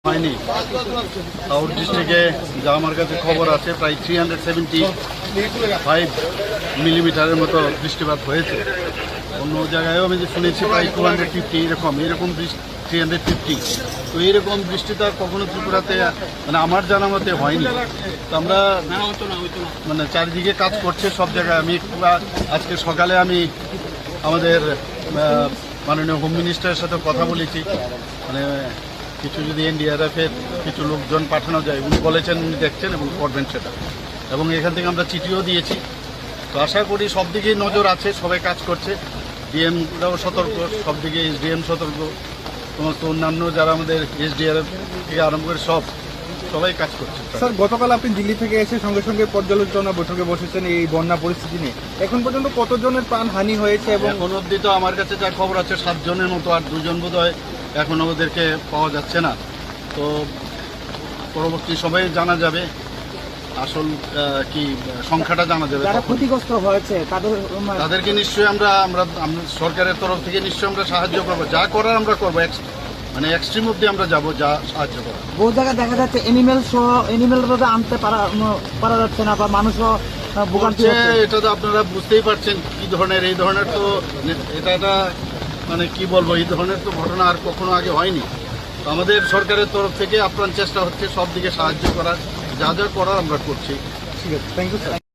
হয়নি। সাউথ ডিস্ট্রিক্টে যা আমার কাছে খবর আছে প্রায় 375 মিলিমিটারের মতো বৃষ্টিপাত হয়েছে। অন্য জায়গায়ও আমি যে শুনেছি প্রায় 250 এরকম 350। তো এইরকম বৃষ্টি তো আর কখনো ত্রিপুরাতে মানে আমার জানা মতে হয়নি। তো আমরা মানে চারিদিকে কাজ করছে সব জায়গায়। আমি আজকে সকালে আমি আমাদের মাননীয় হোম মিনিস্টারের সাথে কথা বলেছি, মানে কিছু যদি এনডিআরএফের কিছু লোকজন পাঠানো যায়, উনি বলেছেন উনি দেখছেন এবং করবেন সেটা, এবং এখান থেকে আমরা চিঠিও দিয়েছি। তো আশা করি সব দিকেই নজর আছে, সবাই কাজ করছে, ডিএমরাও সতর্ক, সব দিকে এসডিএম সতর্ক, সমস্ত অন্যান্য যারা আমাদের এসডিআরএফ থেকে আরম্ভ করে সবাই কাজ করছে। স্যার, গতকাল আপনি দিল্লি থেকে এসে সঙ্গে সঙ্গে পর্যালোচনা বৈঠকে বসেছেন এই বন্যা পরিস্থিতি নিয়ে। এখন পর্যন্ত কতজনের প্রাণহানি হয়েছে? এবং এখন অবধি তো আমার কাছে যা খবর আছে 7 জনের মতো, আর 2 জন বোধ হয় এখনও ওদেরকে পাওয়া যাচ্ছে না। তো পরবর্তী সময়ে জানা যাবে, আসল কি সংখ্যাটা জানা যাবে। যারা ক্ষতিগ্রস্ত হয়েছে তাদেরকে নিশ্চয়ই আমরা সরকারের তরফ থেকে নিশ্চয়ই আমরা সাহায্য করবো, যা করার আমরা করবো, মানে এক্সট্রিম অব্দি আমরা যাবো, যা সাহায্য করবো। বহু জায়গায় দেখা যাচ্ছে এনিমেল আনতে পারা যাচ্ছে না, বা মানুষও ভোগান্তি হচ্ছে। এটা তো আপনারা বুঝতেই পারছেন কি ধরনের, এই ধরনের তো এটা মানে কি বলবো, এই ধরনের তো ঘটনা আর কখনো আগে হয়নি। তো আমাদের সরকারের তরফ থেকে আপ্রাণ চেষ্টা হচ্ছে সব দিকে সাহায্য করার, যা যা করার আমরা করছি। ঠিক আছে, থ্যাংক ইউ স্যার।